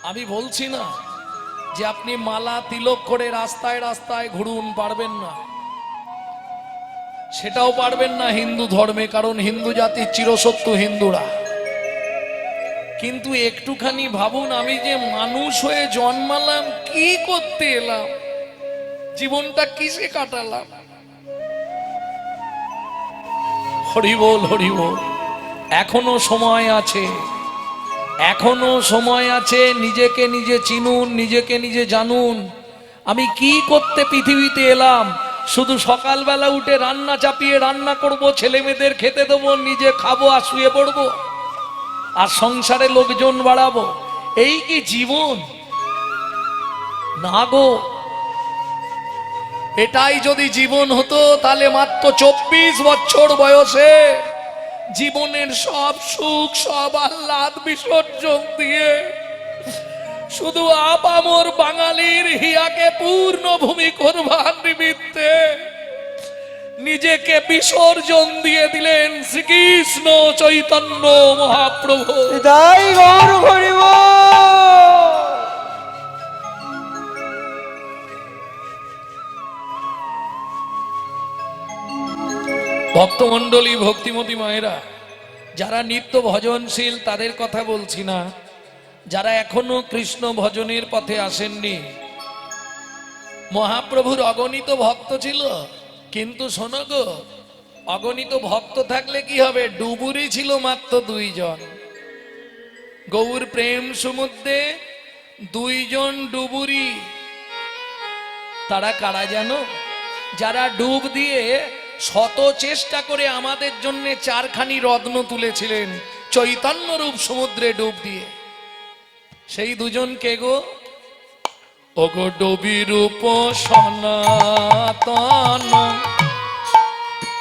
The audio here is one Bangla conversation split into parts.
আমি বলছি না যে আপনি মালা তিলক করে রাস্তায় রাস্তায় ঘুরুন, পারবেন না, সেটাও পারবেন না হিন্দু ধর্মে, কারণ হিন্দু জাতির চিরসত্য হিন্দুরা। কিন্তু একটুখানি ভাবুন, আমি যে মানুষ হয়ে জন্মালাম, কি করতে এলাম, জীবনটা কিসে কাটালাম? হরি বল, হরি বল। এখনো সময় আছে, এখনো সময় আছে। নিজেকে নিজে চিনুন, নিজেকে নিজে জানুন। আমি কি করতে পৃথিবীতে এলাম? শুধু সকালবেলা উঠে রান্না চাপিয়ে রান্না করব, ছেলে মেয়েদের খেতে দেবো, নিজে খাবো আর শুয়ে পড়বো, আর সংসারে লোকজন বাড়াবো, এই কি জীবন? না গো, এটাই যদি জীবন হতো তাহলে মাত্র 24 বছর বয়সে জীবনের সব সুখ সব আহ্লাদ বিসর্জন দিয়ে শুধু আপামর বাঙালির হিয়াকে পূর্ণ ভূমি করবার নিমিত্তে নিজেকে বিসর্জন দিয়ে দিলেন শ্রীকৃষ্ণ চৈতন্য মহাপ্রভু। তাই গৌর হরি বল। ভক্তমণ্ডলী, ভক্তিমতী মায়েরা, যারা নিত্য ভজনশীল তাদের কথা বলছি না, যারা এখনো কৃষ্ণ ভজনের পথে আসেননি। মহাপ্রভুর অগণিত ভক্ত ছিল, কিন্তু শোনো গো, অগণিত ভক্ত থাকলে কি হবে? ডুবুরি ছিল মাত্র 2 জন। গৌর প্রেম সমুদ্রে 2 জন ডুবুরি। তারা কারা জানো? যারা ডুব দিয়ে শত চেষ্টা করে আমাদের জন্য 4খানি রত্ন তুলেছিলেন চৈতন্য রূপ সমুদ্রে ডুব দিয়ে। সেই 2 জন কে গো? ওগো ডুবি রূপ সনাতন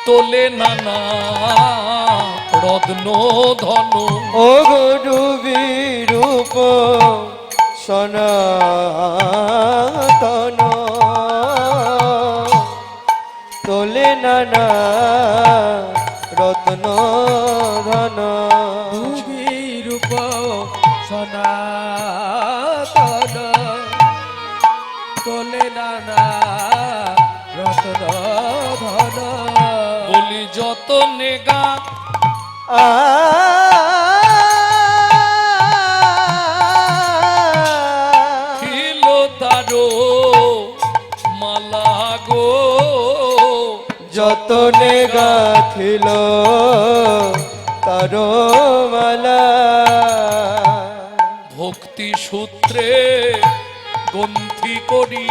তোলে নানা রত্ন ধন। ও গো ডুবি রূপ সনাতন তোলে নানা রত্ন ধন। ডুবি রূপ সনাতন তোলে নানা রত্ন ধন। বলি যত নেগা ছিল তারো মালা গো, যতনে গাথিল তার মালা। ভক্তি সূত্রে গ্রন্থি করি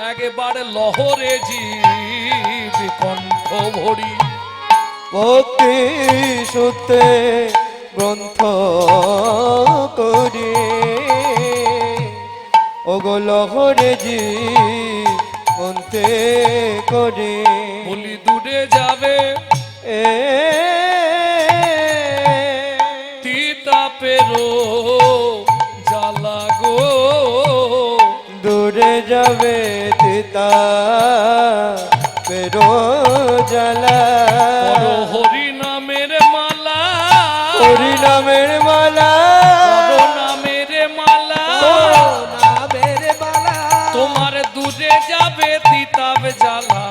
একেবারে লহরে জীব কণ্ঠ ভরি। ভক্তি সূত্রে গ্রন্থ করি ওগো লহরে জি গ্রন্থে করি। বলি দূরে যাবে এ তিতাপেরো জ্বালা গো, দূরে যাবে তিতা পেরো জ্বালা। হরি নামের মালা, হরি নামের মালা, নামের মালা, নামের মালা। তোমার দূরে যাবে তিতাব জ্বালা,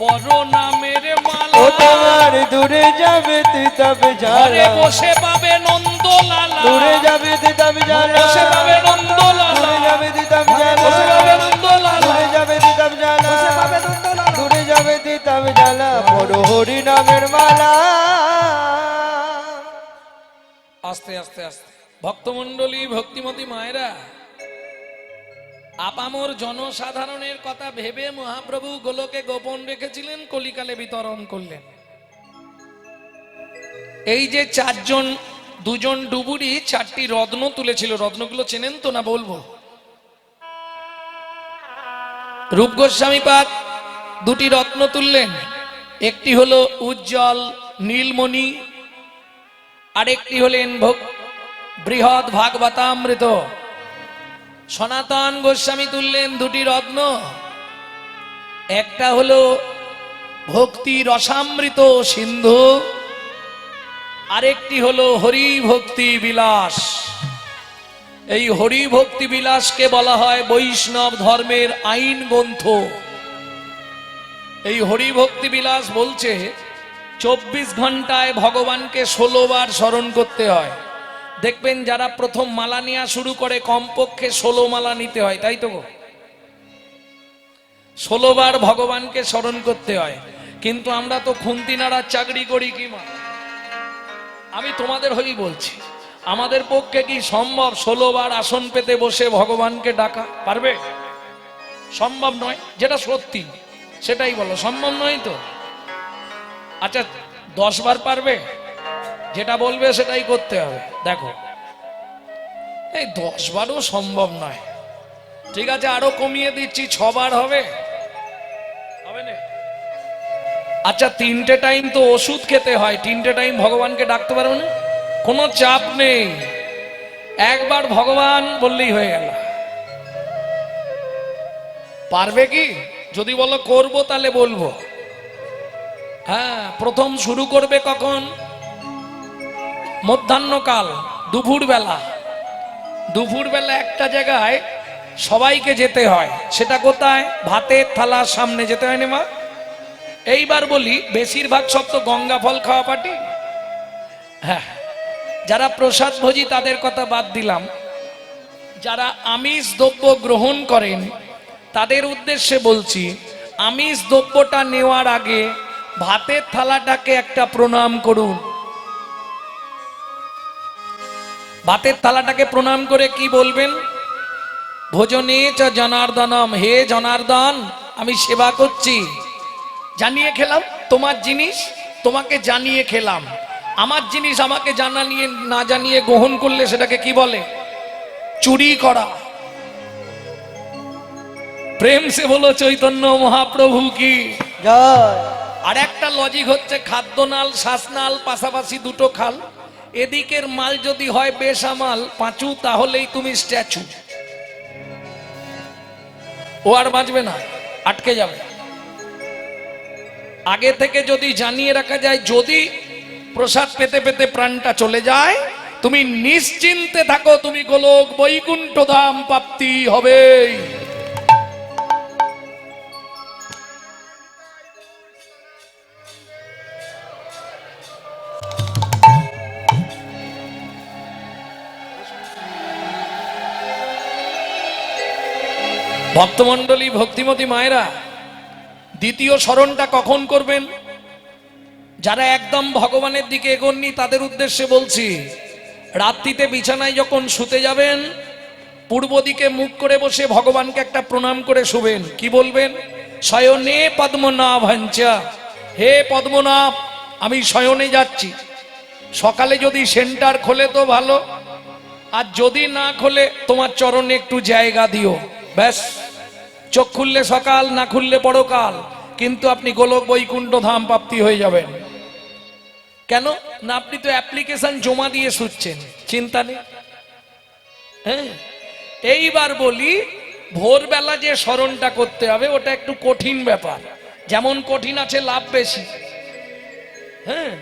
পর নামের মালা। ও তোমার দূরে যাবে তিতাব ঘরে জ্বালা, বসে পাবে নন্দলালা, দূরে যাবে তিতাব জ্বালা, বসে পাবে নন্দলালা, দূরে যাবে তিতাব জ্বালা, বসে পাবে নন্দলালা, দূরে যাবে তিতাব জ্বালা, দূরে যাবে তিতাব জ্বালা। বড় হরি নামের মালা। আস্তে আস্তে আস্তে। ভক্তমণ্ডলী, ভক্তিমতী মায়েরা, আপামর জনসাধারণের কথা ভেবে মহাপ্রভু গোলকে গোপন রেখেছিলেন, কলিকালে বিতরণ করলেন। এই যে 4 জন, 2 জন ডুবুরি 4টি রত্ন তুলেছিল। রত্নগুলো চেনেন তো না বলবো? রূপ গোস্বামী পাদ 2টি রত্ন তুললেন। একটি হলো উজ্জ্বল নীলমণি, আরেকটি হলেন বৃহৎ ভাগবতামৃত। সনাতন গোস্বামী তুললেন 2টি রত্ন। একটা হলো ভক্তি রসামৃত সিন্ধু, আরেকটি হলো হরি ভক্তি বিলাস। এই হরি ভক্তি বিলাসকে বলা হয় বৈষ্ণব ধর্মের আইন গ্রন্থ। এই হরি ভক্তি বিলাস বলছে 24 ঘন্টায় ভগবানকে 16 বার স্মরণ করতে হয়। দেখবেন যারা প্রথম মালা নেওয়া শুরু করে কমপক্ষে 16 মালা নিতে হয়, তাই তো? 16 বার ভগবানকে স্মরণ করতে হয়। কিন্তু আমরা তো খুন্তি নাড়ার চাকরি করি কি মা? আমি তোমাদের হয়েই বলছি, আমাদের পক্ষে কি সম্ভব 16 বার আসন পেতে বসে ভগবানকে ডাকা? পারবে? সম্ভব নয়। যেটা সত্যি সেটাই বলো, সম্ভব নয় তো? আচ্ছা 10 বার পারবে? যেটা বলবে সেটাই করতে হবে। দেখো এই 10 বারও সম্ভব নয়। ঠিক আছে, আরো কমিয়ে দিচ্ছি, 6 বার হবে? হবে না? আচ্ছা 3টে টাইম তো ওষুধ খেতে হয়, 3টে টাইম ভগবানকে ডাকতে পারো না? কোনো চাপ নেই, একবার ভগবান বললেই হয়ে গেল। পারবে কি? যদি বলো করব তাহলে বলবো। হ্যাঁ, প্রথম শুরু করবে কখন? মধ্যাহ্নকাল, দুপুরবেলা। দুপুরবেলা একটা জায়গায় সবাইকে যেতে হয়। সেটা কোথায়? ভাতের থালার সামনে যেতে হয় না মা? এইবার বলি, বেশিরভাগ সব তো গঙ্গা ফল খাওয়া পার্টি। হ্যাঁ, যারা প্রসাদ ভোজী তাদের কথা বাদ দিলাম। যারা আমিষ দ্রব্য গ্রহণ করেন তাদের উদ্দেশ্যে বলছি, আমিষ দ্রব্যটা নেওয়ার আগে ভাতের থালাটাকে একটা প্রণাম করুন। ভাতের থালাটাকে প্রণাম করে কি বলবেন? ভোজনে চ জনার্দনম, হে জনার্দন আমি সেবা করছি, জানিয়ে খেলাম তোমার জিনিস, তোমাকে জানিয়ে খেলাম। আমার জিনিস আমাকে জানিয়ে না জানিয়ে গ্রহণ করলে সেটাকে কি বলে? চুরি করা। প্রেম সে বলো চৈতন্য মহাপ্রভু কি জয়। আর একটা লজিক হচ্ছে, খাদ্যনাল শ্বাসনাল পাশাপাশি দুটো খাল। এদিকের মাল যদি হয় বেসামাল পাঁচু, তাহলেই তুমি স্ট্যাচু। ও আর বাঁচবে না, আটকে যাবে। আগে থেকে যদি জানিয়ে রাখা যায়, যদি প্রসাদ পেতে পেতে প্রাণটা চলে যায়, তুমি নিশ্চিন্তে থাকো, তুমি গোলক বৈকুণ্ঠ ধাম প্রাপ্তি হবে। ভক্তমণ্ডলী, ভক্তিমতী মায়েরা, দ্বিতীয় স্মরণটা কখন করবেন? যারা একদম ভগবানের দিকে এগোননি তাদের উদ্দেশ্যে বলছি, রাত্রিতে বিছানায় যখন শুতে যাবেন, পূর্ব দিকে মুখ করে বসে ভগবানকে একটা প্রণাম করে শুবেন। কি বলবেন? শয়নে পদ্মনাভাঞ্চা, হে পদ্মনাভ আমি শয়নে যাচ্ছি। সকালে যদি সেন্টার খোলে তো ভালো, আর যদি না খোলে তোমার চরণে একটু জায়গা দিও, ব্যাস। চোখ খুললে সকাল, না খুললে পরকাল, কিন্তু আপনি গোলক বৈকুণ্ঠ ধাম প্রাপ্তি হয়ে যাবেন। কেন না? আপনি তো অ্যাপ্লিকেশন জমা দিয়ে শুচ্ছেন, চিন্তা নেই। হ্যাঁ, এইবার বলি, ভোরবেলা যে স্মরণটা করতে হবে ওটা একটু কঠিন ব্যাপার। যেমন কঠিন আছে লাভ বেশি। হ্যাঁ,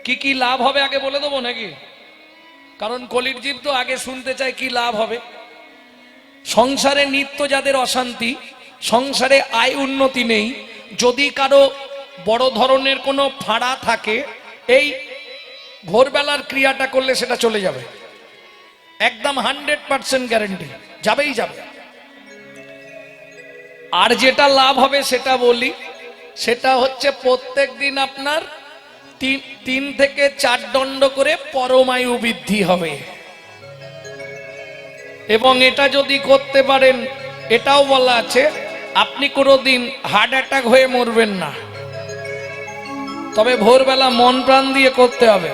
কি কি লাভ হবে আগে বলে দেবো নাকি? কারণ কলির জীব তো আগে শুনতে চায় কি লাভ হবে। সংসারে নিত্য যাদের অশান্তি, সংসারে আয় উন্নতি নেই, যদি কারো বড় ধরনের কোনো ফাঁড়া থাকে, এই ভোরবেলার ক্রিয়াটা করলে সেটা চলে যাবে, একদম 100% গ্যারেন্টি, যাবেই যাবে। আর যেটা লাভ হবে সেটা বলি, সেটা হচ্ছে প্রত্যেক দিন আপনার 3 থেকে 4 দণ্ড করে পরমায়ু বৃদ্ধি হবে। এবং এটা যদি করতে পারেন, এটাও বলা আছে, আপনি কোনোদিন হার্ট অ্যাটাক হয়ে মরবেন না। তবে ভোরবেলা মন প্রাণ দিয়ে করতে হবে।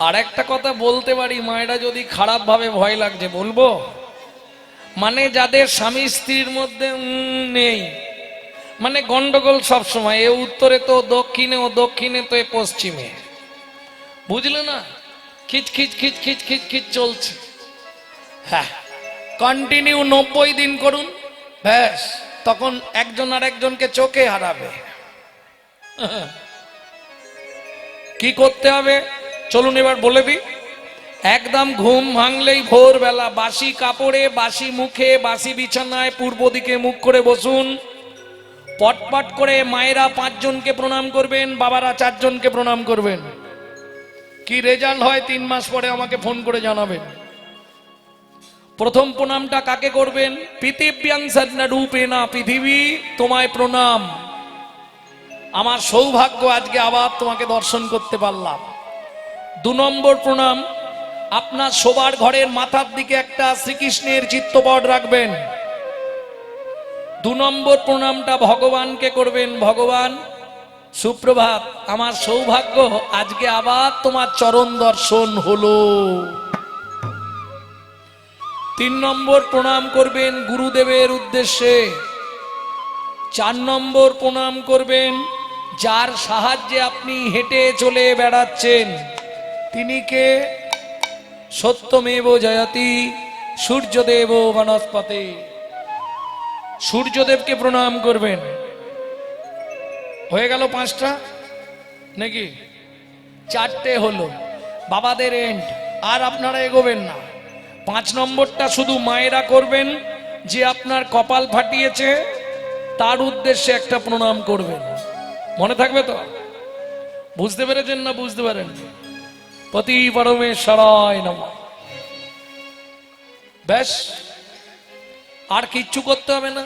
আর একটা কথা বলতে পারি, মায়েরা যদি খারাপ ভাবে, ভয় লাগছে বলবো, মানে যাদের স্বামী স্ত্রীর মধ্যে নেই, মানে গন্ডগোল সব সময়, এ উত্তরে তো দক্ষিণে, ও দক্ষিণে তো এ পশ্চিমে, বুঝলে না? খিচ খিচ খিচ খিচ খিচ খিচ চলছে। হ্যাঁ, কন্টিনিউ 90 দিন করুন, ব্যাস। তখন একজন আর একজনকে চোখে হারাবে। কি করতে হবে চলুন এবার বলে দিই। একদম ঘুম ভাঙলেই ভোরবেলা বাসি কাপড়ে, বাসি মুখে, বাসি বিছানায় পূর্ব দিকে মুখ করে বসুন। পটপট করে মায়েরা 5 জনকে প্রণাম করবেন, বাবারা 4 জনকে প্রণাম করবেন। কি রেজাল্ট হয় 3 মাস পরে আমাকে ফোন করে জানাবেন। প্রথম প্রণামটা কাকে করবেন? পৃথিব্যাং রূপেনা, পৃথিবী তোমায় প্রণাম, আমার সৌভাগ্য আজকে আবার তোমাকে দর্শন করতে পারলাম। 2 নম্বর প্রণাম, আপনার শোবার ঘরের মাথার দিকে একটা শ্রীকৃষ্ণের চিত্রপট রাখবেন। 2 নম্বর প্রণামটা ভগবানকে করবেন, ভগবান সুপ্রভাত, আমার সৌভাগ্য আজকে আবার তোমার চরণ দর্শন হলো। 3 নম্বর প্রণাম করবেন গুরুদেবের উদ্দেশ্যে। 4 নম্বর প্রণাম করবেন যার সাহায্যে আপনি হেঁটে চলে বেড়াচ্ছেন, তিনি কে? সত্যমেব জয়তি সূর্যদেব বনস্পতি, সূর্যদেবকে প্রণাম করবেন। হয়ে গেল 5টা নাকি? 4টে হলো, বাবাদের এন্ড, আর আপনারা এগোবেন না। 5 নম্বরটা শুধু মায়েরা করবেন, যে আপনার কপাল ফাটিয়েছে তার উদ্দেশ্যে একটা প্রণাম করবেন। মনে থাকবে তো? বুঝতে পেরেছেন না বুঝতে পারেন? পতি পরমেশ্বরায় নমঃ। ব্যাস, আর কিচ্ছু করতে হবে না।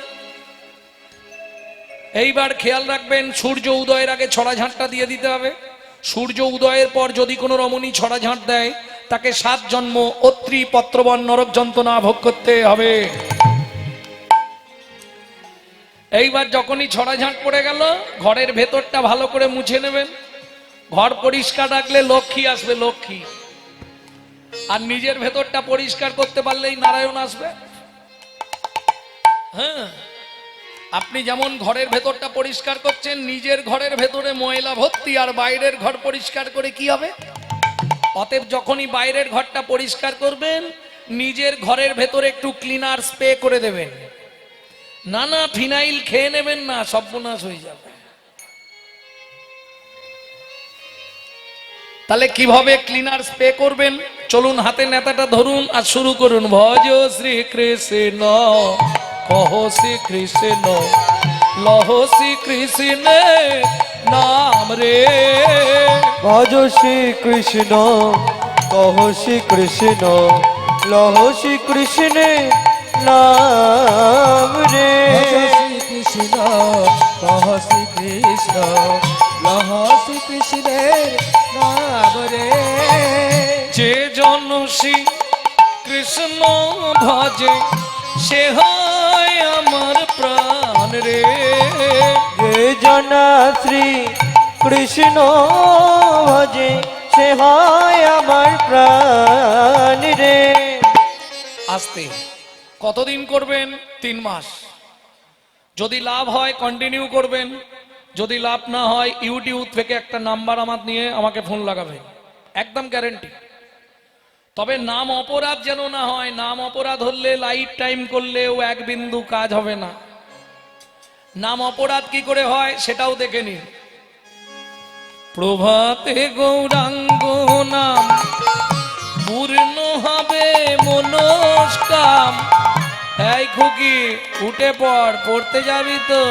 এইবার খেয়াল রাখবেন, সূর্য উদয়ের আগে ছড়া ঝাঁটটা দিয়ে দিতে হবে। সূর্য উদয়ের পর যদি কোনো রমণী ছড়া ঝাঁট দেয়, তাকে 7 জন্ম অত্রি পত্রবন নরক যন্ত্রণা ভোগ করতে হবে। এইবার যখনই ছড়া ঝাঁট পড়ে গেল, ঘরের ভেতরটা ভালো করে মুছে নেবেন। ঘর পরিষ্কার রাখলে লক্ষ্মী আসবে, লক্ষ্মী। আর নিজের ভেতরটা পরিষ্কার করতে পারলেই নারায়ণ আসবে। হ্যাঁ, আপনি যেমন ঘরের ভেতরটা পরিষ্কার করছেন, নিজের ঘরের ভেতরে ময়লা ভর্তি, আর বাইরের ঘর পরিষ্কার করে কি হবে? অতএব যখনই বাইরের ঘরটা পরিষ্কার করবেন, নিজের ঘরের ভেতরে একটু ক্লিনার স্প্রে করে দেবেন। না না, ফিনাইল খেয়ে নেবেন না, সর্বনাশ হয়ে যাবে। তাহলে কিভাবে ক্লিনার স্প্রে করবেন? চলুন, হাতে নেতাটা ধরুন আর শুরু করুন। ভজ শ্রীকৃষ্ণ, কহ শ্রীকৃষ্ণ, লহ শ্রীকৃষ্ণ নাম রে। ভজ শ্রীকৃষ্ণ, কহ শ্রীকৃষ্ণ, লহ শ্রীকৃষ্ণ নাম রে। শ্রীকৃষ্ণ কহ শ্রীকৃষ্ণ, লহ শ্রীকৃষ্ণের নাম রে। যে জন শ্রী কৃষ্ণ ভজে, সে হয় আমার প্রাণ রে। যে জনা শ্রী কৃষ্ণ ভজে, সে হয় আমার প্রাণ রে। আস্তে। কতদিন করবেন? 3 মাস। যদি লাভ হয় কন্টিনিউ করবেন, যদি লাভ না হয় ইউটিউব থেকে একটা নাম্বার আমার নিয়ে আমাকে ফোন লাগাবেন, একদম গ্যারেন্টি। তবে নাম অপরাধ যেন না হয়। নাম অপরাধ হলে লাইফ টাইম করলেও 1 বিন্দু কাজ হবে না। নাম অপরাধ কি করে হয় সেটাও দেখে নিন। প্রভাতে গৌরাঙ্গ নাম পূর্ণ হবে মনস্কাম। এই খুকি, উঠে পড়, পড়তে যাবি তো?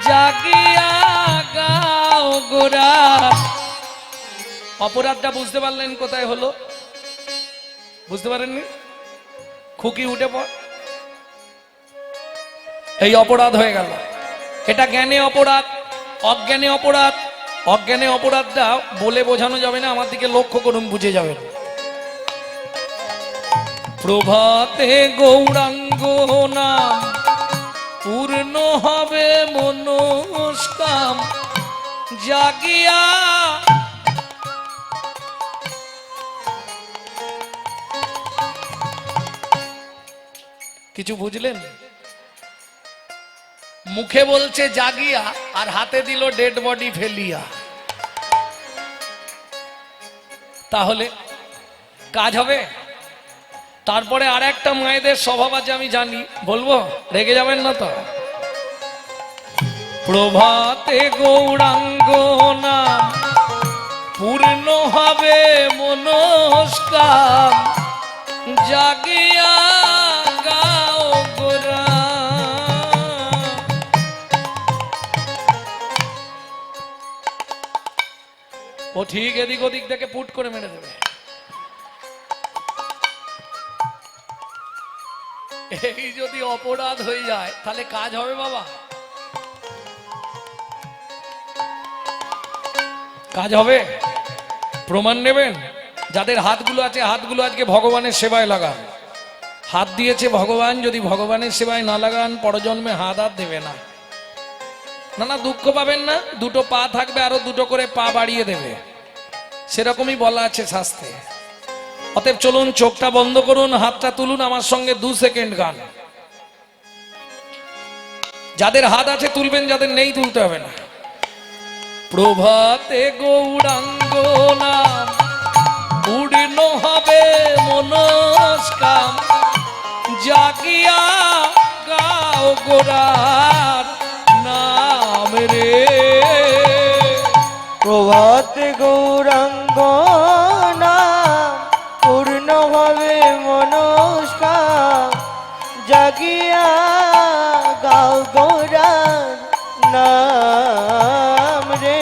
জাগিয়া গাও গোরা। অপরাধটা বুঝতে পারলেন কোথায় হলো? বুঝতে পারেননি? খুকি উঠে পড়, এই অপরাধ হয়ে গেল। এটা জ্ঞানে অপরাধ, অজ্ঞানে অপরাধ। অজ্ঞানে অপরাধটা বলে বোঝানো যাবে না, আমার দিকে লক্ষ্য করুন, বুঝে যাবেন। প্রভাতে গৌরাঙ্গ নাম পূর্ণ হবে মনস্কাম। জাগিয়া কিছু বুঝলেন? মুখে বলছে জাগিয়া, আর হাতে দিল ডেড বডি ফেলিয়া। তাহলে কাজ হবে? তারপরে আর একটা মায়েদের স্বভাব আছে, আমি জানি, বলবো, রেগে যাবেন না তো? প্রভাতে গৌরাঙ্গ নাম পূর্ণ হবে মনস্কাম জাগিয়া গাও গোরা। ও ঠিক এদিক ওদিক থেকে পুট করে মেরে দেবে। এই যদি অপরাধ হয়ে যায় তাহলে কাজ হবে বাবা? কাজ হবে? প্রমাণ নেবেন? যাদের হাতগুলো আছে হাতগুলো আজকে ভগবানের সেবায় লাগান। হাত দিয়েছে ভগবান, যদি ভগবানের সেবায় না লাগান পরজন্মে হাত আর দেবে না। না না, দুঃখ পাবেন না, দুটো পা থাকবে, আরো দুটো করে পা বাড়িয়ে দেবে, সেরকমই বলা আছে শাস্ত্রে। অতএব চলুন চোখটা বন্ধ করুন, হাতটা তুলুন, আমার সঙ্গে 2 সেকেন্ড গান। যাদের হাত আছে তুলবেন, যাদের নেই তুলতে হবে না। প্রভাতে গৌরাঙ্গ নাম পূর্ণ হবে মনস্কাম জাগিয়া গাও গোরার নাম রে। প্রভাত গৌরাঙ্গ নাম পূর্ণ হবে মনস্কাম জাগিয়া গাও গৌরার নাম রে।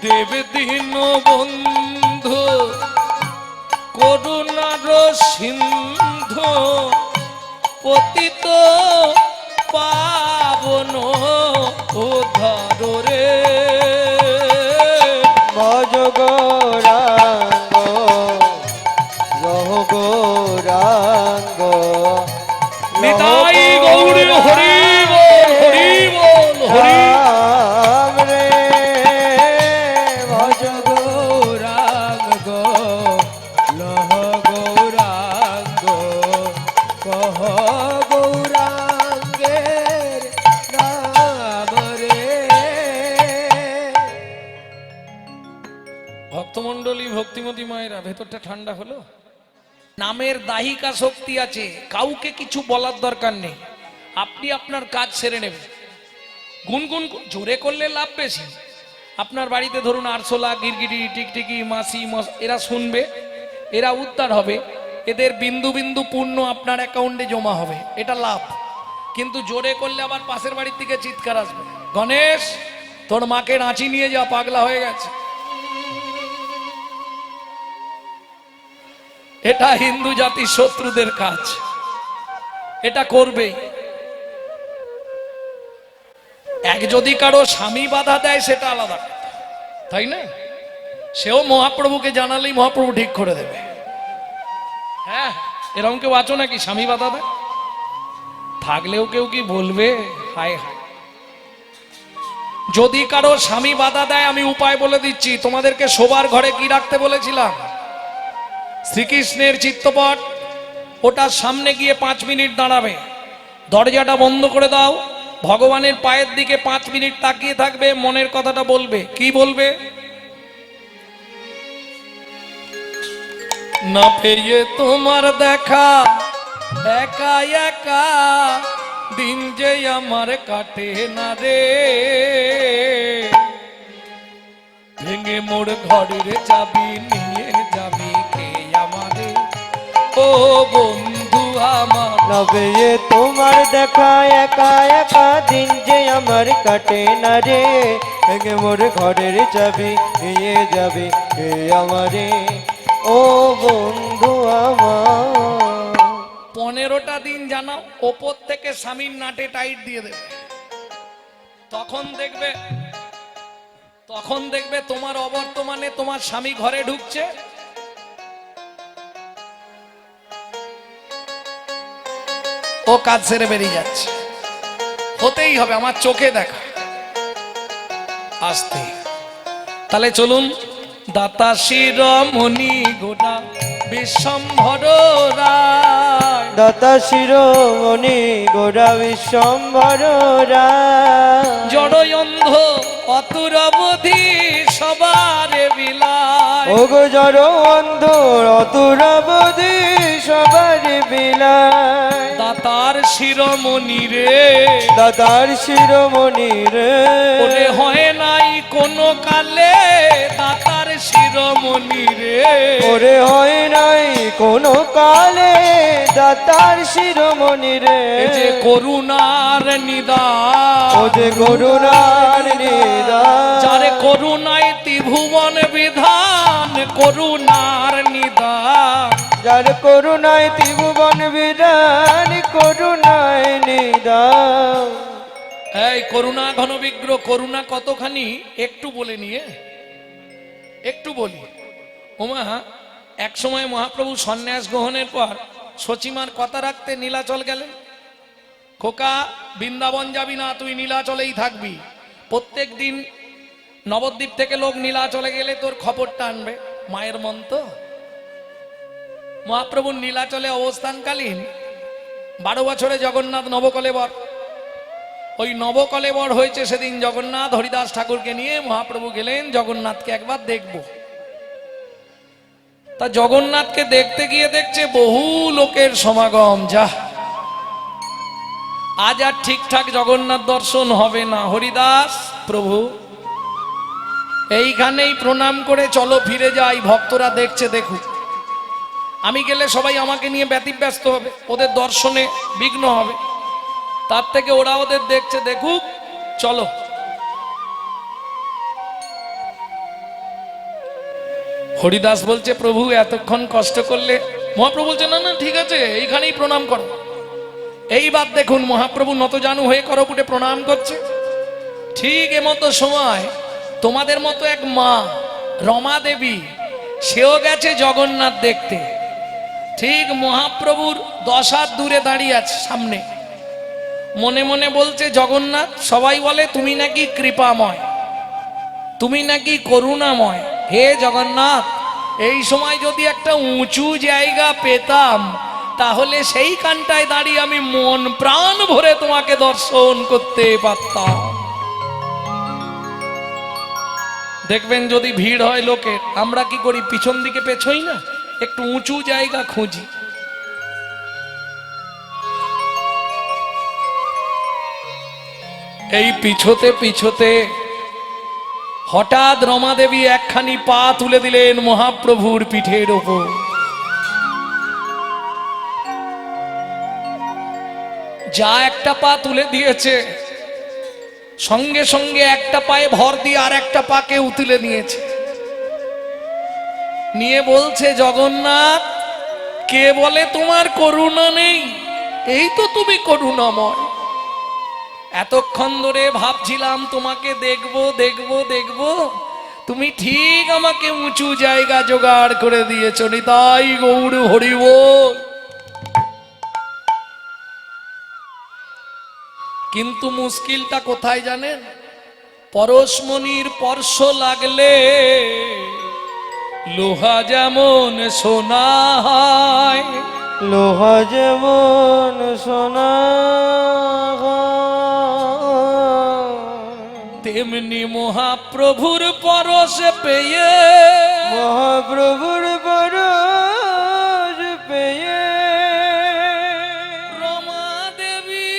দেব দীন বন্ধু করুণার সিন্ধু পতিত পাবন উদ্ধার রে। ভজ গৌরাঙ্গ রহ গৌরাঙ্গ নিতাই গৌর হরি বল হরি বল হরি। রাম রে। ভজ গৌরাঙ্গ লহ গৌরাঙ্গ কহ গৌরাঙ্গের নাম রে। ভক্তমণ্ডলী ভক্তিমতী মায়েরা, ভেতরটা ঠান্ডা হলো? নামের দাহিকা শক্তি আছে, কাউকে কিছু বলার দরকার নেই, আপনি আপনার কাজ সেরে নেবেন। গুনগুন জোরে করলে লাভ বেশি। আপনার বাড়িতে ধরুন আরশোলা গিরগিটি টিকটিকি মাসি এরা শুনবে, এরা উদ্ধার হবে, এদের বিন্দু বিন্দু পূর্ণ আপনার অ্যাকাউন্টে জমা হবে, এটা লাভ। কিন্তু জোরে করলে আবার পাশের বাড়ির থেকে চিৎকার আসবে, গণেশ তোর মাকে নাচি নিয়ে যা, পাগলা হয়ে গেছে। এটা হিন্দু জাতির শত্রুদের কাজ, এটা করবে। এক যদি কারো স্বামী বাধা দেয় সেটা আলাদা কথা, তাই না? সেও মহাপ্রভুকে জানালেই মহাপ্রভু ঠিক করে দেবে। হ্যাঁ, এরকম কেউ আছো নাকি স্বামী বাধা দেয়? থাকলেও কেউ কি বলবে? হায় হায়। যদি কারো স্বামী বাধা দেয়, আমি উপায় বলে দিচ্ছি তোমাদেরকে। শোবার ঘরে কি রাখতে বলেছিলাম? শ্রীকৃষ্ণের চিত্তপট, ওটার সামনে গিয়ে 5 মিনিট দাঁড়াবে, দরজাটা বন্ধ করে দাও, ভগবানের পায়ের দিকে 5 মিনিট তাকিয়ে থাকবে, মনের কথাটা বলবে। কি বলবে? না পেয়ে তোমার দেখা একা একা দিন যে আমার কাটে না রে, ভেঙে মোর ঘরের চাবি নিয়ে যাবি কে আমারে, ও বন্ধু আমার। নবে তোমার দেখা একা একা দিন যে আমার কাটে না রে, ভেঙে মোর ঘরের চাবি নিয়ে যাবে কে আমারে, ও বন্ধু আমার। 15টা দিন জানাও, ওপর থেকে স্বামীর নাটে টাইট দিয়ে দেবে, তখন দেখবে তোমার অবর্তমানে তোমার স্বামী ঘরে ঢুকছে, ও কাজ সেরে বেরিয়ে যাচ্ছে। হতেই হবে, আমার চোখে দেখা। আসতে তাহলে চলুন, দাতা শিরোমণি গোটা বিশ্বম্ভর রায়, দাতা শিরোমণি গোরা বিশ্বম্ভর রায়, জড় অন্ধ অতুরবধি সবার বিলায়, ও গো জড় অন্ধ অতুরবধি সবার বিলায়, দাতার শিরোমণি রে, দাতার শিরোমণি রে, ওরে হয় নাই কোন কালে দাতার শিরোমণি রে। ওরে হয় নাই কোনো কালে দাতার শিরোমণি রে। এ যে করুণার নিদান, ও যে করুণার নিদান, যারে করুণায় ত্রিভুবন বিধান, করুণার নিদান। যার করুণায় ত্রিভুবন বিধান, করুণায় নিদান। এই করুণা ঘন বিগ্রহ, করুণা কতখানি একটু বলে নিয়ে একটু বলি। ওমা, এক সময় মহাপ্রভু সন্ন্যাস গ্রহণের পর সচিমার কথা রাখতে নীলাচল গেলেন। খোকা, বৃন্দাবন যাবি না, তুই নীলাচলেই থাকবি। প্রত্যেক দিন নবদ্বীপ থেকে লোক নীলাচলে গেলে তোর খবরটা আনবে। মায়ের মন তো। মহাপ্রভুর নীলাচলে অবস্থানকালীন 12 বছরে জগন্নাথ নবকলেবর, ওই নবকলেবর হয়েছে সেদিন জগন্নাথ হরিদাস ঠাকুরকে নিয়ে মহাপ্রভু গেলেন জগন্নাথকে একবার দেখব। তা জগন্নাথকে দেখতে গিয়ে দেখছে বহু লোকের সমাগম। যা, আজ আর ঠিকঠাক জগন্নাথ দর্শন হবে না। হরিদাস প্রভু এইখানেই প্রণাম করে চলো ফিরে যাই, ভক্তরা দেখছে দেখুক। আমি গেলে সবাই আমাকে নিয়ে ব্যতিব্যস্ত হবে, ওদের দর্শনে বিঘ্ন হবে। তার থেকে ওরা ওদের দেখছে দেখুক, চলো। হরিদাস বলছে প্রভু এতক্ষণ কষ্ট করলে। মহাপ্রভু বলছে না না ঠিক আছে, এইখানেই প্রণাম করো। এইবার দেখুন মহাপ্রভু নতজানু হয়ে করপুটে প্রণাম করছে। ঠিক এমতো সময় তোমাদের মতো এক মা রমা দেবী, সেও গেছে জগন্নাথ দেখতে। ঠিক মহাপ্রভুর 10 হাত দূরে দাঁড়িয়ে আছে সামনে। মনে মনে বলছে জগন্নাথ, সবাই বলে তুমি নাকি কৃপাময়, তুমি নাকি করুণাময়। হে জগন্নাথ, এই সময় যদি একটা উঁচু জায়গা পেতাম, তাহলে সেই কানটায় দাঁড়িয়ে আমি মন প্রাণ ভরে তোমাকে দর্শন করতে পারতাম। দেখবেন যদি ভিড় হয় লোকের, আমরা কি করি, পিছন দিকে পেছই না, একটু উঁচু জায়গা খুঁজি। এই পিছতে পিছতে হঠাৎ রমাদেবী একখানি পা তুলে দিলেন মহাপ্রভুর পিঠের ওপর। যা একটা পা তুলে দিয়েছে, সঙ্গে সঙ্গে একটা পায়ে ভর দিয়ে আর একটা পাকে তুলে নিয়েছে। নিয়ে বলছে জগন্নাথ, কে বলে তোমার করুণা নেই? এই তো তুমি করুণাময়। এতক্ষণ ধরে ভাবছিলাম তোমাকে দেখবো দেখবো দেখবো, তুমি ঠিক আমাকে উঁচু জায়গা জোগাড় করে দিয়েছ। নিতাই গৌর হরি বল। কিন্তু মুশকিলটা কোথায় জানেন? পরশমণির স্পর্শ লাগলে লোহা যেমন সোনা হয়, লোহা যেমন সোনা তেমনি মহাপ্রভুর পরশ পেয়ে, মহাপ্রভুর পরশ পেয়ে রমা দেবী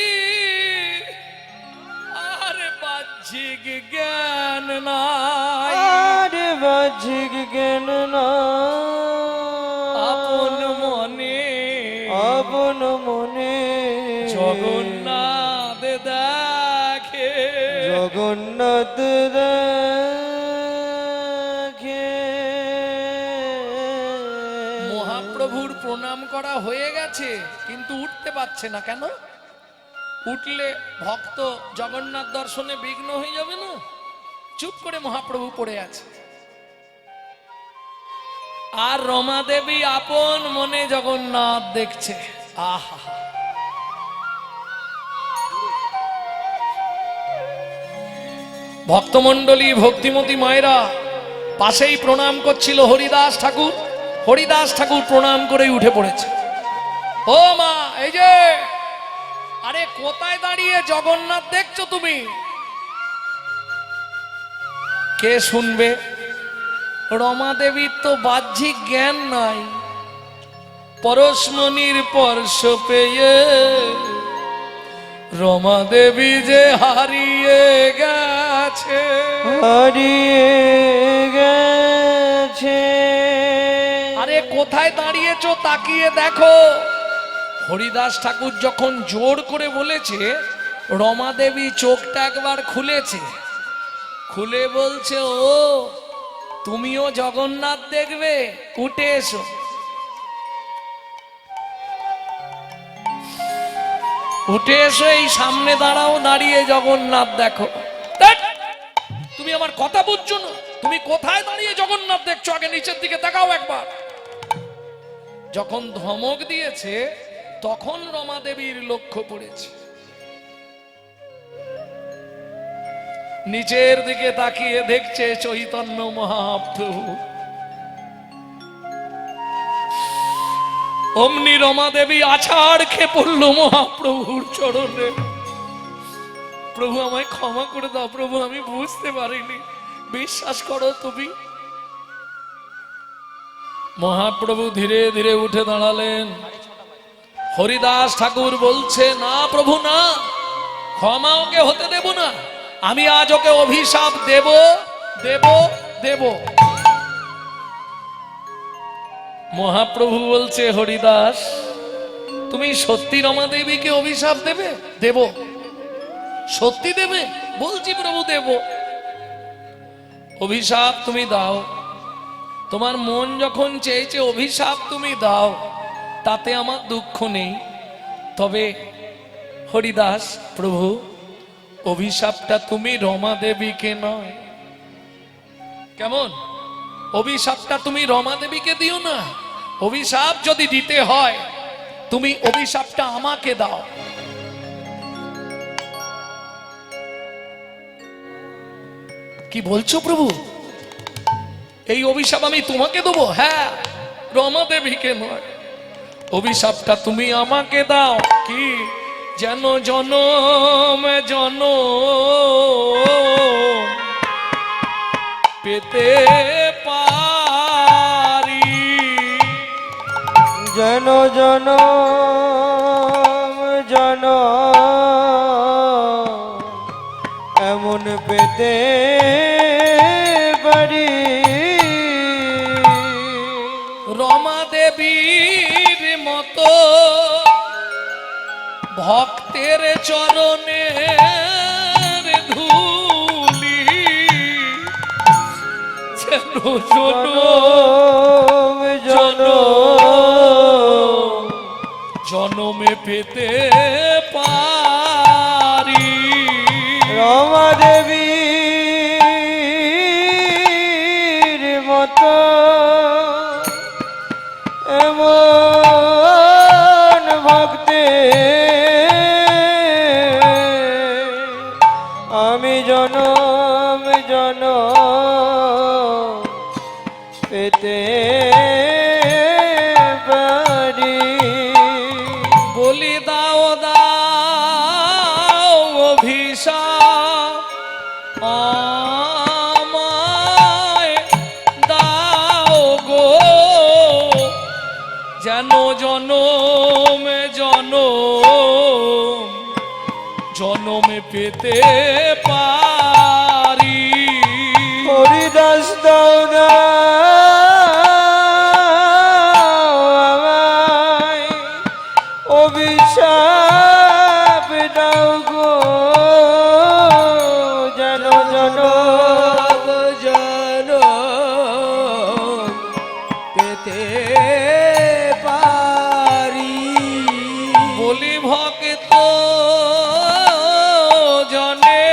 আর বাহ্যিক জ্ঞান নাই, আর বাহ্যিক জ্ঞান না, আপন মনে আপন মনে জগন্নাথ দেখে, জগন্নাথ দেখে। মহাপ্রভুর প্রণাম করা হয়ে গেছে, কিন্তু উঠতে পারছে না। কেন? উঠলে ভক্ত জগন্নাথ দর্শনে বিঘ্ন হয়ে যাবে না? চুপ করে মহাপ্রভু পড়ে আছে। আর রমা দেবী আপন মনে জগন্নাথ দেখছে। আহা, ভক্তমণ্ডলী ভক্তিমতী মায়েরা পাশেই প্রণাম করছিল হরিদাস ঠাকুর। হরিদাস ঠাকুর প্রণাম করেই উঠে পড়েছে। ও মা, এই যে, আরে কোথায় দাঁড়িয়ে জগন্নাথ দেখছো তুমি? কে শুনবে? রমা দেবীর তো বাহ্যিক জ্ঞান নাই। পরশমণির স্পর্শ পেয়ে রমা দেবী যে হারিয়ে গেছে। গেছে, হারিয়ে গেছে। আরে কোথায় দাঁড়িয়েছো তাকিয়ে দেখো। হরিদাস ঠাকুর যখন জোর করে বলেছে, রমা দেবী চোখটা একবার খুলেছে, খুলে বলছে, ও তুমিও জগন্নাথ দেখবে, উঠে এসো। উঠে এসো, এই সামনে দাঁড়াও, দাঁড়িয়ে জগন্নাথ দেখো। ধ্যাৎ, তুমি আমার কথা বুঝছো না? তুমি কোথায় দাঁড়িয়ে জগন্নাথ দেখছো? আগে নিচের দিকে তাকাও একবার। যখন ধমক দিয়েছে তখন রমা দেবীর লক্ষ্য পড়েছে, নিচের দিকে তাকিয়ে দেখছে চৈতন্য মহাপ্রভু। অমনি রমা দেবী আছাড় খেয়ে পড়ল মহাপ্রভুর চরণে। প্রভু আমায় ক্ষমা করে দাও, প্রভু আমি বুঝতে পারিনি, বিশ্বাস করো তুমি। মহাপ্রভু ধীরে ধীরে উঠে দাঁড়ালেন। হরিদাস ঠাকুর বলছে, না প্রভু না, ক্ষমা ওকে হতে দেব না, আমি আজ ওকে অভিশাপ দেব দেব দেব। মহাপ্রভু বলছে, হরিদাস তুমি সত্যি রমা দেবীকে অভিশাপ দেবে? দেব। সত্যি দেবে? বলছি প্রভু দেব। অভিশাপ তুমি দাও, তোমার মন যখন চেয়েছে অভিশাপ তুমি দাও, তাতে আমার দুঃখ নেই। তবে হরিদাস প্রভু, অভিশাপটা তুমি রমা দেবীকে নয়। কেমন? অভিশাপটা তুমি রমা দেবীকে দিও না, অভিশাপ যদি দিতে হয় তুমি অভিশাপটা আমাকে দাও। কি বলছো প্রভু? এই অভিশাপ আমি তোমাকে দেবো? হ্যাঁ, রমা দেবীকে নয়, অভিশাপটা তুমি আমাকে দাও। কি? যেন জনম জনম পেতে পারি, যেন জনম জনম এমন পেতে পারি। রমা দেবীর মতো ভক্তের চরণের ধুলি যেন জনম জনম জনমে পেতে পারি। রমা দেবীর মতো এমন ভক্তে আমি জনম জনম পেতে পারি। বলি দাও দাও অভিশাপ আমায় দাও গো, যেন জনমে জনম জনমে পেতে পারি। হরিদাস দাও না আমায়, অভিশাপ দাও গো, যেন জনম জনম পেতে পারি। বলি ভক্ত জনে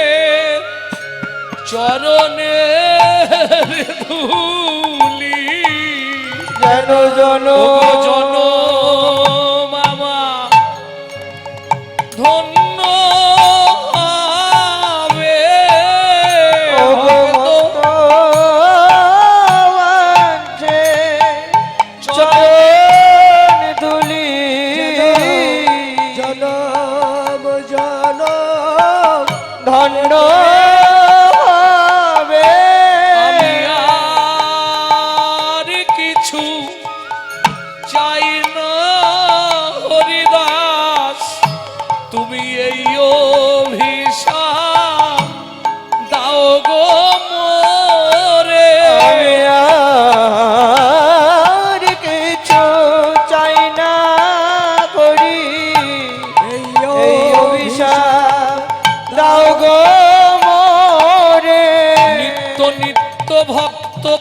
চরণে ধুলি যেন জন জনম মামা ধন্য হবে ভক্ত চরণ ধুলি জনম জনম ধন্য হবে। আমি আর কিছু চাই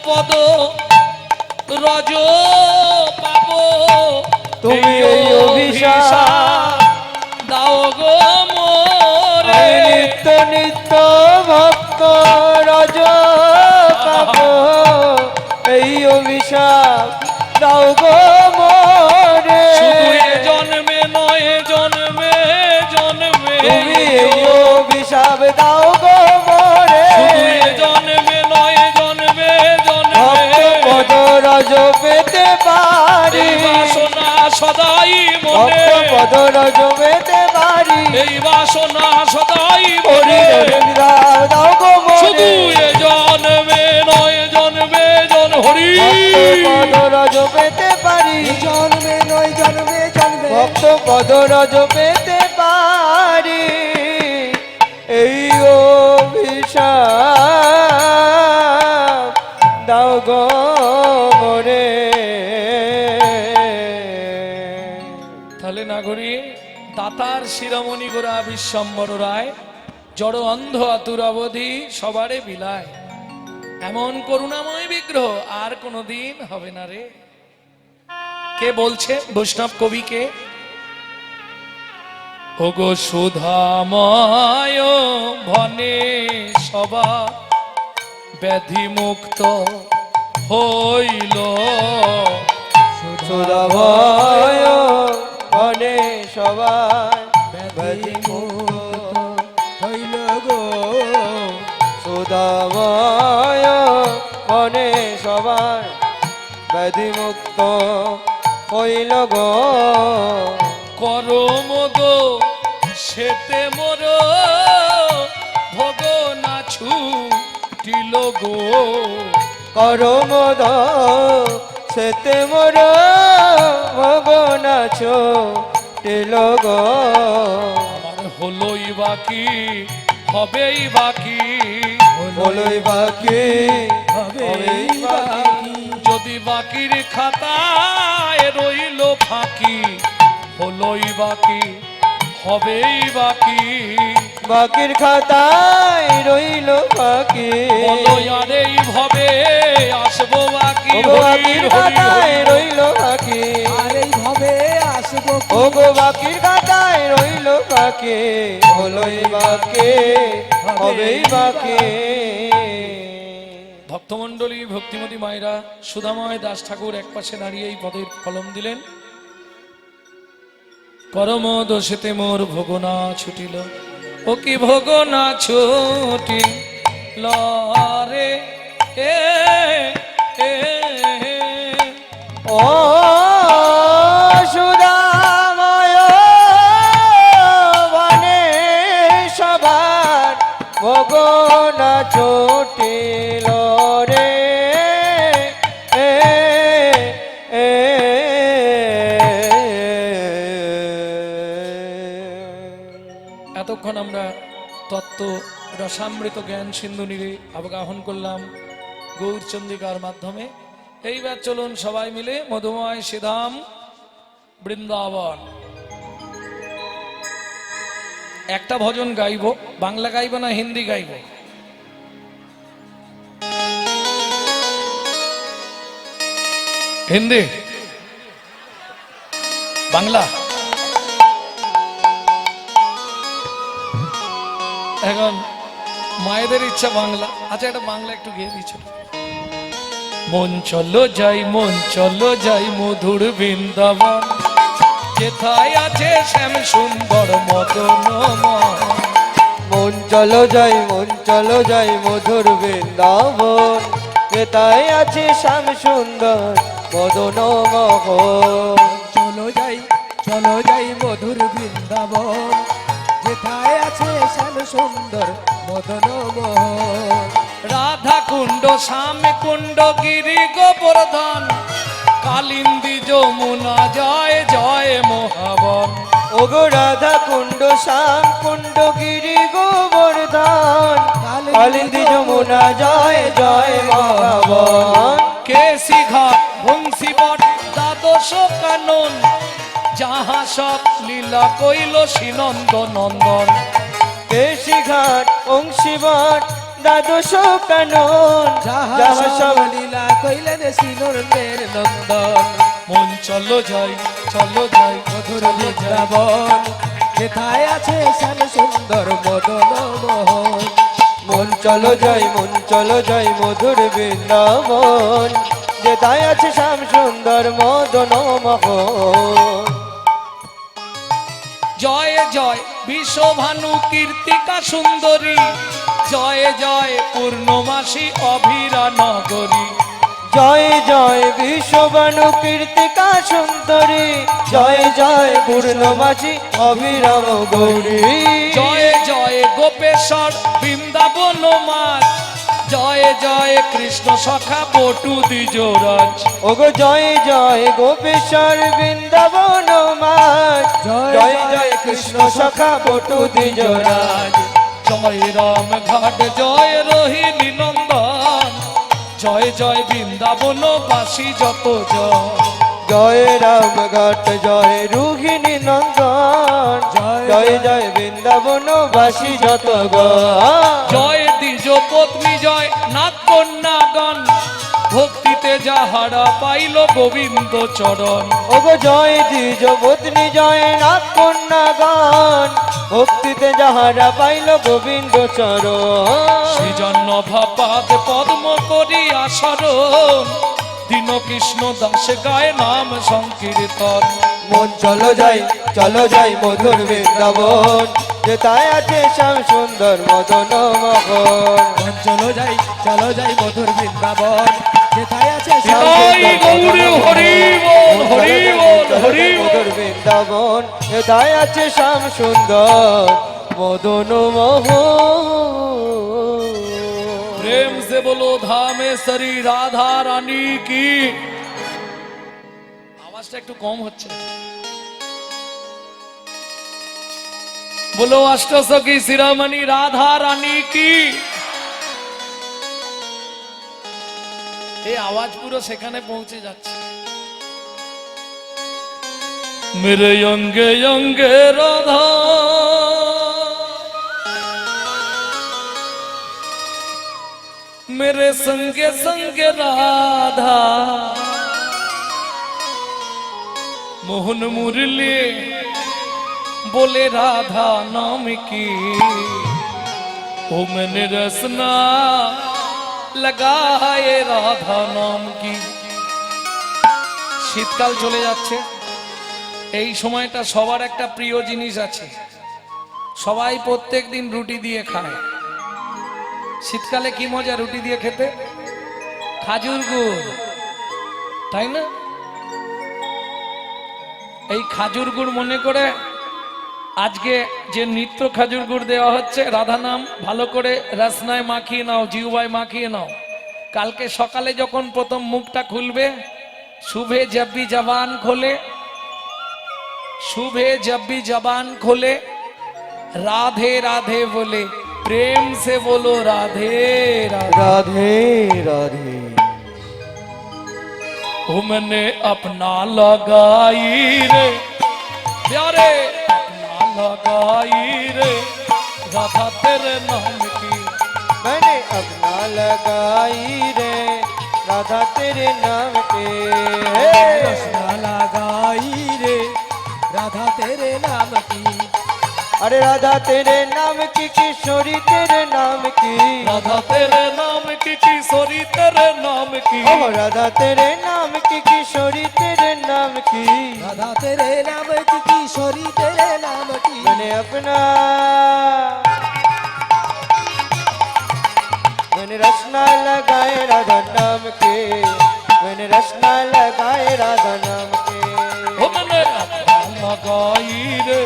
পদ রজ পাব তুমি এই অভিশাপ দাও গো মোরে আমি নিত্য নিত্য ভক্ত রজ পাব এই অভিশাপ দাও গো মোরে শুধু এ জন্মে নয় জন্মে জন্মে তুমি এই অভিশাপ দাও গো মোরে শুধু এ জন্মে নয় জন্মে ভক্ত জন্মে পদ রজ পেতে পারি এই বাসনা সদাই মনে ভক্ত পদ রজ পেতে পারি এই বাসনা সদাই হরি মনে দাও গো শুধু মোরে এ জন্মে নয় জন্মে হরি ভক্ত পদ রজ পেতে পারি জন্মে নয় জন্মে জন্মে ভক্ত পদ রজ পেতে পারি এই অভিশাপ দাও গো মোরে তাহলে নাগরী দাতার শিরোমণি গোরা বিশ্বম্বর রায় জড় অন্ধ আতুর অবধি সবারে বিলায় এমন করুণাময় বিগ্রহ আর কোনদিন হবে না রে কে বলছে বৈষ্ণব কবিকে ওগো সুধাময় ভনে সবা ব্যাধি মুক্ত হইল সুধাভয় মনে সবাই ব্যাধি মুক্ত হইল গো সুধাময় মনে সবাই ব্যাধি মুক্ত হইল গো করম গো সেতে মোর ভোগ না ছুটিল গো করমদ সেতে মোর ভগনাছ টিল গো আমার হলোই বাকি হবেই বাকি বলই বাকি হবেই বাকি যদি বাকির খাতায় রইল ফাঁকি হলোই বাকি হবেই বাকি বাকির খাতায় রইল বাকি বলো আর এই ভবে আসবো বাকি ওগো বাকির খাতায় রইল বাকি আর এইভাবে আসবো ওগো বাকির খাতায় রইল বাকি হলই বাকি হবেই বাকি ভক্তমণ্ডলী ভক্তিমতী মায়েরা সুধাময় দাস ঠাকুর এক পাশে দাঁড়িয়ে এই পদের কলম দিলেন করম দোষেতে মোর ভোগনা ছুটিল ও কি ভোগনা ছুটিল রে এ এ ও সুদাময় বনে সবার ভগনা চটিল রে এ এ এতক্ষণ আমরা তত্ত্ব রসামৃত জ্ঞান সিন্ধু নিরে অবগাহন করলাম গৌরচন্দ্রিকার মাধ্যমে এইবার চলুন সবাই মিলে মধুময় শ্রীধাম বৃন্দাবন একটা ভজন গাইব বাংলা গাইব না হিন্দি গাইব হিন্দি বাংলা এখন মায়েদের ইচ্ছা বাংলা আচ্ছা এটা বাংলা একটু গিয়ে দিচ্ছিল মন চলো যাই মধুর বৃন্দাবন যেথায় আছে শ্যাম সুন্দর মদন মন চলো যাই মধুর বৃন্দাবন যেতায় আছে শ্যাম সুন্দর মদন মোহন চলো যাই মধুর বৃন্দাবন যেথায় আছে শ্যাম সুন্দর মদন মোহন রাধা কুণ্ড শ্যাম কুণ্ড গিরি গোবর্ধন কালিন্দী যমুনা জয় জয় মহাবন ওগো রাধা কুণ্ড শ্যাম কুণ্ড গিরি গোবর্ধন কালিন্দী যমুনা জয় জয় মহাবন কেসি ঘাট বংশীবট দ্বাদশ কানন যাহা সব লীলা কইল শ্রীনন্দ নন্দন কেশি ঘাট অংশীবট দ্বাদশ কানন যাহা সব লীলা কইলেন সিনোরনের নন্দন মন চলো যাই চলো যাই মধুর বৃন্দাবন যেথায় আছে শ্যাম সুন্দর মদন মোহন মন চলো যাই মধুর বৃন্দাবন যেথায় আছে শ্যাম সুন্দর মদন মোহন। জয় জয় বিশ্বভানু কীর্তিকা সুন্দরী, জয় জয় পূর্ণমাসী অভিরা নগরী। জয় জয় বিশ্ববানু কীর্তিকা সুন্দরী, জয় জয় পূর্ণমাসী অবিরাম গৌরী। জয় জয় গোপেশ্বর বৃন্দাবন মাছ, জয় জয় কৃষ্ণ সখা বটু দ্বিজরাজ। ওগো জয় জয় গোপেশ্বর বৃন্দাবন মাছ, জয় জয় কৃষ্ণ সখা বটু দ্বিজরাজ। জয় রাম ঘাট জয় রোহিণী নন্দন, জয় জয় বৃন্দাবন বাসী যত জন। জয় রাম ঘাট জয় রোহিণী নন্দন, জয় জয় বৃন্দাবন বাসী যত গণ। জয় দ্বিজ পত্নী জয় নাথ কন্যাগণ, ভক্তিতে যাহারা পাইল গোবিন্দ চরণ। ওগো জয় দ্বিজ পত্নী জয় নাথ কন্যাগণ, ভক্তিতে যাহারা পাইল গোবিন্দ চরণ। শ্রীজন্য ভাপাদ পদ্ম করি আসরণ, দীন কৃষ্ণ দাস গায় নাম সংকীর্তন। মন চলো যাই মধুর বৃন্দাবন যেথায় আছে শ্যাম সুন্দর মদন মোহন। মন চলো যাই মধুর বৃন্দাবন যেথায় আছে শ্যাম জয় সুন্দর গৌরী মদন হরি বল হরি বল হরি বল। মধুর বৃন্দাবন যেথায় আছে শ্যাম সুন্দর মদন মোহন। प्रेम से बोलो धामेश्वरी राधा रानी की। আওয়াজটা একটু কম হচ্ছে। बोलो अष्टसखी शिरोमणि राधा रानी की। এই আওয়াজ পুরো সেখানে পৌঁছে যাচ্ছে। मेरे अंगे अंगे राधा, मेरे संगे संगे राधा, मोहन मुरली बोले राधा नाम की। ओ मैंने रसना लगाए राधा नाम की। শীতকাল চলে যাচ্ছে, এই সময়টা সবার একটা প্রিয় জিনিস আছে, সবাই প্রত্যেক দিন রুটি দিয়ে খায়। শীতকালে কি মজা রুটি দিয়ে খেতে, খাজুর গুড়, তাই না? এই খাজুর গুড় মনে করে আজকে যে নিত্য খাজুর গুড় দেওয়া হচ্ছে, রাধা নাম ভালো করে রসনায় মাখিয়ে নাও, জিহ্বায় মাখিয়ে নাও। কালকে সকালে যখন প্রথম মুখটা খুলবে, শুভে জব भी জবান খোলে, শুভে जब भी जबान खोले, राधे राधे बोले, प्रेम से बोलो राधे राधे। राधे राधे ओ मैंने अपना लगाई रे प्यारे, अपना लगाई रे राधा तेरे नाम की। मैंने अपना लगाई रे राधा तेरे नाम के। रसना लगाई रे राधा तेरे नाम की। अरे राधा तेरे नाम की किशोरी तेरे नाम की। राधा तेरे नाम की किशोरी तेरे नाम की। ओह राधा तेरे नाम की किशोरी तेरे नाम की। राधा तेरे नाम की किशोरी तेरे नाम की। मैंने रसना लगाए राधा नाम के। मैंने रसना लगाए राधा नाम के। ओ मैंने अपना लगाई रे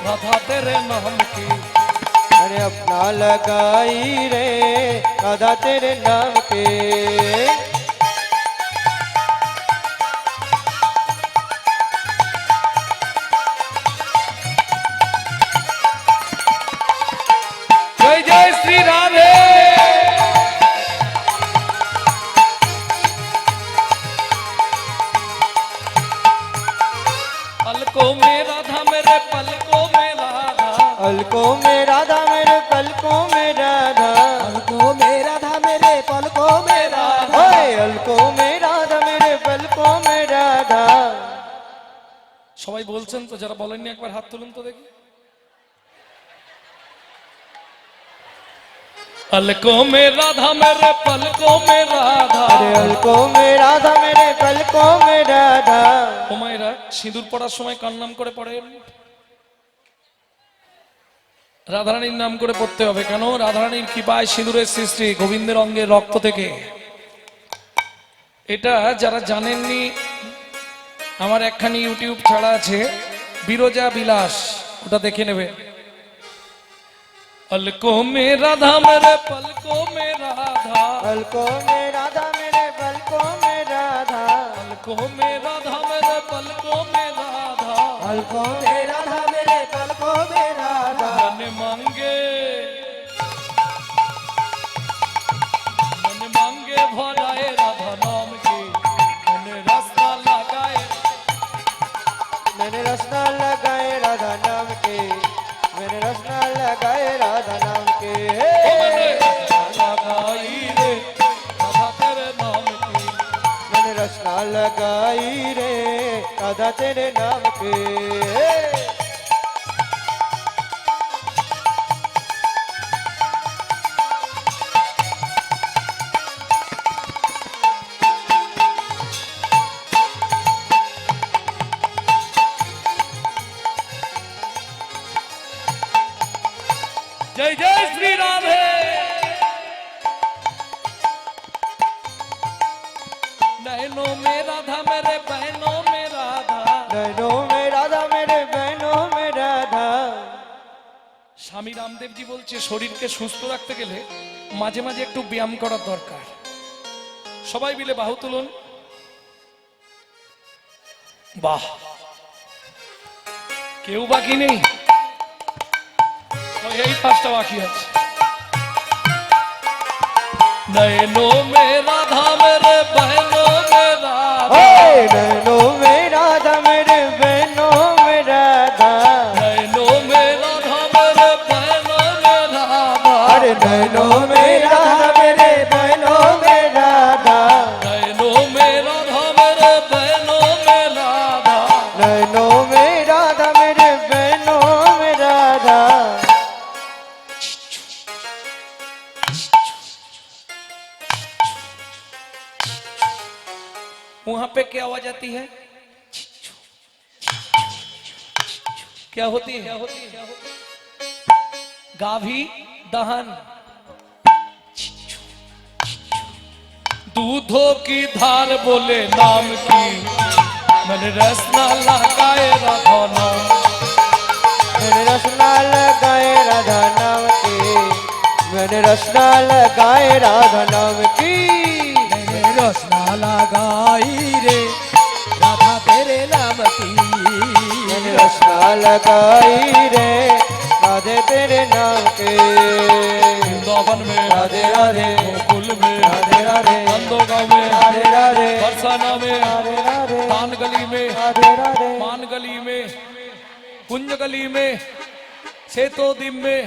राधा तेरे नाम की। मैंने अपना लगाई रे राधा तेरे नाम के। जय जय श्री राधे। पलकों में राधा मेरे पलकों में राधा, पलकों में राधा मेरे पलकों में राधा। पलकों में राधा मेरे पलकों में राधा। ओए पलकों সবাই বলছেন তো, যারা বলেননি একবার হাত তুলুন তো দেখি। पलकों में राधा मेरे पलकों में राधा। अरे अलकों में राधा मेरे पलकों में राधा। ও মায়েরা, সিঁদুর পড়ার সময় কার নাম করে পড়েন? রাধারানীর নাম করে পড়তে হবে। কেন? রাধারানীর কৃপায় সিঁদুরের সৃষ্টি, গোবিন্দের অঙ্গে রক্ত থেকে। এটা যারা জানেননি, আমার একখানি ইউটিউব ছাড়া আছে, বিরজা বিলাস, ওটা দেখে নেবে। पलकों में राधा मेरे पलकों में राधा। पलकों में राधा मेरे पलकों में राधा। पलकों में राधा मेरे पलकों में राधा। पलकों में राधा मेरे पलकों में राधा। मन मांगे भराए राधा नाम की, मैंने रास्ता लगाए। मैंने रसना लगाए राधा नाम के। मैंने रसना लगाए राधा नाम के। लगाई रे राधा तेरे नाम की। मैंने रसना लगाई रे राधा तेरे नाम के। जय जय श्री राधे। नैनों में राधा मेरे बहनों में राधा। नैनों में राधा मेरे बहनों में राधा। স্বামী রামদেব জি বলছে, শরীরকে সুস্থ রাখতে গেলে মাঝে মাঝে একটু ব্যায়াম করার দরকার। সবাই মিলে বাহু তুলুন। বাহ, কেউ বাকি নেই, এই পাঁচটা বাকি আছে। नैनों में राधा मेरे बहनों में राधा। नैनों में राधा मेरे बहनों में राधा। नैनों में राधा मेरे बहनों में राधा। अरे नैनों में राधा मेरे बहनों में राधा। नैनों में राधा मेरे बहनों में राधा। नैनों में राधा मेरे बहनों में राधा। वहां पे क्या आवाज आती है? क्या होती है? गाभी दहन। दूधों की धार बोले नाम की, मैंने रसना लगाए राधा नाम। मैंने रसना लगाए राधा नाम की। मैंने रसना लगाए राधा नाम की। मैंने रसना लगाई रे राधा तेरे नाम की। मैंने रसना लगाई रे राधे तेरे नाम के। वृंदावन में राधे राधे गोकुल में राधे राधे नंदोगांव में राधे राधे बरसाना में राधे राधे पान गली में राधे राधे मान गली में कुंज गली में सेतोदिम में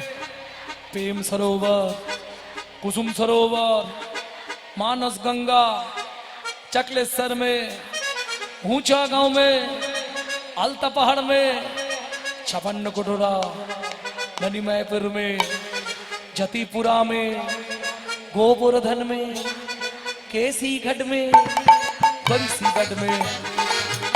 प्रेम सरोवर कुसुम सरोवर मानस गंगा चकलेश्वर में ऊंचा गांव में अलता पहाड़ में छपन्न कोटोरा मणिमयपुर में जतीपुरा में गोवर्धन में केसीगढ़ में बंसीगढ़ में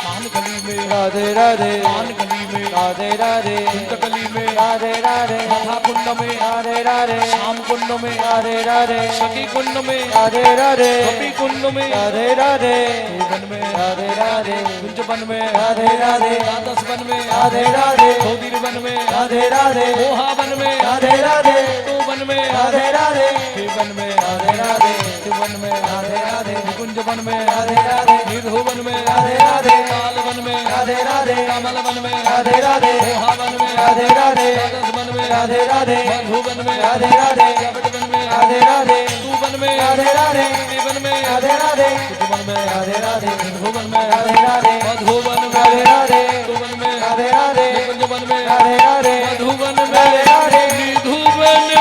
पान गली में राधे राधे पान गली में राधे राधे कुंड गली में राधे राधे राधा कुंड में राधे राधे श्याम कुंड में राधे राधे सखी कुंड में राधे राधे गोपी कुंड में राधे राधे वन में राधे राधे कुंज वन में राधे राधे द्वादश वन में राधे राधे चौधरी वन में राधे राधे मोहा वन में राधे राधे तो वन में राधे राधे के वन में राधे राधे के वन में राधे राधे निकुंज वन में राधे राधे निर्धो वन में राधे राधे काल वन में राधे राधे कमल वन में राधे राधे मोहा वन में राधे राधे द्वादश वन में राधे राधे मधु वन में राधे राधे जबट वन में राधे राधे तू वन में राधे राधे के वन में राधे राधे कुट वन में राधे राधे निर्धो वन में राधे राधे मधु वन में राधे राधे तू वन में राधे राधे निकुंज वन में राधे राधे मधु वन में राधे राधे निधु वन में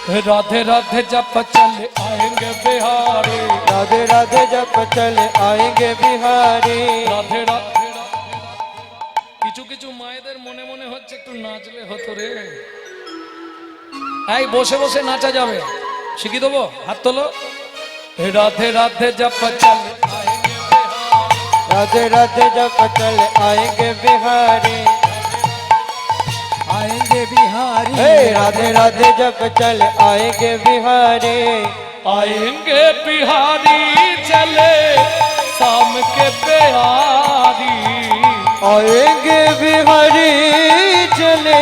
राधे राधे जप चले आएंगे बिहारी राधे राधे जप चले आएंगे बिहारी রাধে রাধে কিছু কিছু মায়েদের মনে মনে হচ্ছে একটু নাচলে হতো রে এই বসে বসে নাচা যাবে শিখিয়ে দেবো হাত তোলো রাধে রাধে জপ চলে আएंगे बिहारी राधे राधे जप चले आएंगे बिहारी आएंगे बिहारी हे राधे राधे जप चले आएंगे बिहारी आएंगे बिहारी चले शाम के बिहारी आएंगे बिहारी चले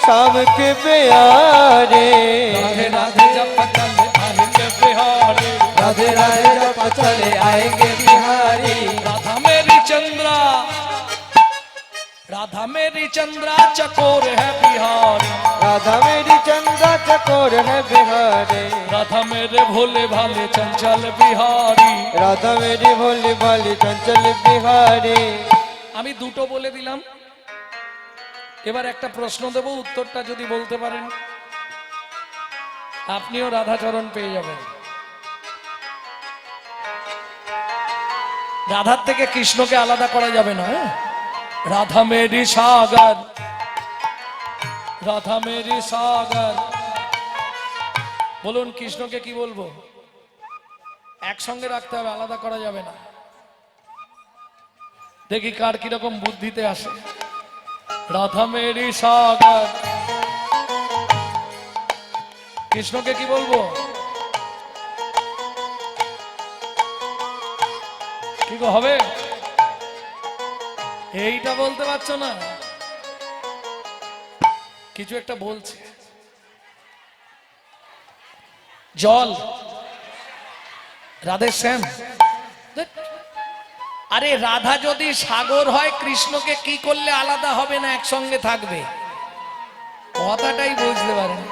शाम के प्यारे राधे राधे जप चले आएंगे बिहारी राधे राधे जप चले आएंगे बिहारी राधा मेरी चंद्रा राधा मेरी चंद्रा चकोर है बिहारी राधा मेरी चंद्रा चकोर है बिहारी राधा मेरे भोले भाले चंचल बिहारी राधा मेरी भोली भाली चंचल बिहारी আমি দুটো বলে দিলাম এবার একটা প্রশ্ন দেব উত্তরটা যদি বলতে পারেন আপনিও রাধাচরণ পেয়ে যাবেন রাধার থেকে কৃষ্ণকে আলাদা করা যাবে না হ্যাঁ? রাধা মেরি সাগর রাধা মেরি সাগর বলুন কৃষ্ণকে কি বলবো একসঙ্গে রাখতে হবে আলাদা করা যাবে না দেখি কার কিরকম বুদ্ধিতে আসে রাধা মেরি সাগর কৃষ্ণকে কি বলবো কি গো হবে এইটা বলতে পারছো না কিছু একটা বলছে জল রাধে শ্যাম আরে রাধা যদি সাগর হয় কৃষ্ণকে কি করলে আলাদা হবে না একসঙ্গে থাকবে কথাটাই বুঝতে পারেন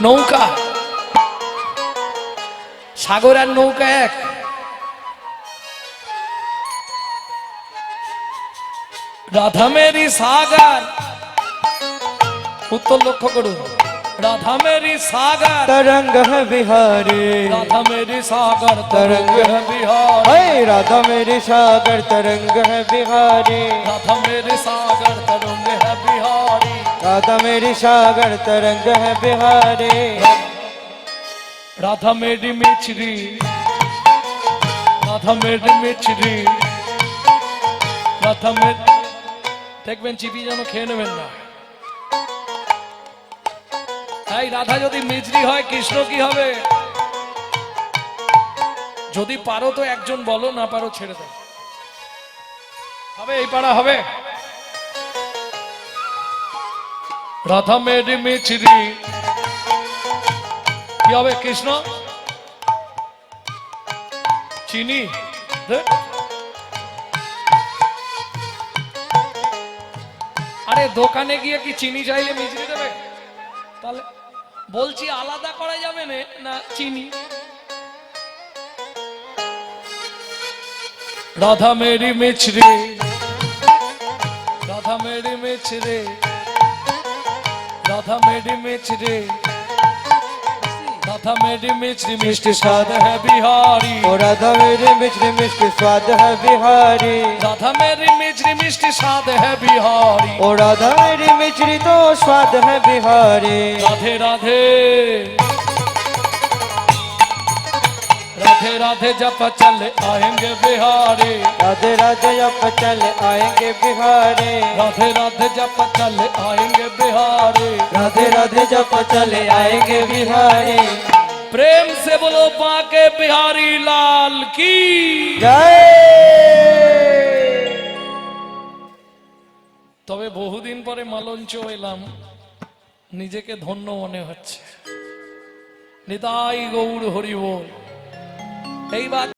নৌকা সাগর আর নৌকা এক রাধা মেরি সাগর উত্তর লক্ষ্য করুন राधा मेरी सागर तरंग है बिहारी राधा मेरी सागर तरंग है बिहारी हे राधा मेरी सागर तरंग है बिहारी राधा मेरी सागर तरंग है बिहारी राधा मेरी सागर तरंग है बिहारी राधा मेरी मिचरी राधा मेरी मिचरी राधा मेरी দেখবেন চিপি যেন খেয়ে নেবেন না এই রাধা যদি মিজরি হয় কৃষ্ণ কি হবে যদি পারো তো একজন বলো না পারো ছেড়ে দাও হবে এই পাড়া হবে রাধা মেরি মিচরি কি হবে কৃষ্ণ চিনি আরে দোকানে গিয়ে কি চিনি চাইলে মিচরি দেবে তাহলে বলছি আলাদা করা যাবে না চিনি রাধা মেরি মিছরি রাধা মেরি মিছরি राधा मेरी मिचरी राधा मेरी मिचरी मिष्टी स्वाद है बिहारी ओ राधा मेरी मिश्री मिष्टी स्वाद है बिहारी राधा मेरी मिचरी मिष्टी स्वाद है बिहारी ओ राधा मेरी मिश्री तो स्वाद है बिहारी राधे राधे राधे राधे जप चले आएंगे बिहारी राधे राधे जप चले आएंगे बिहारी राधे राधे जप चले आएंगे बिहारी राधे राधे जप चले आएंगे बिहारी प्रेम से बोलो बाके बिहारी लाल की जय তবে বহুদিন পরে মালঞ্চ এলাম নিজেকে ধন্য মনে হচ্ছে নিতাই গৌর হরি বল এইবার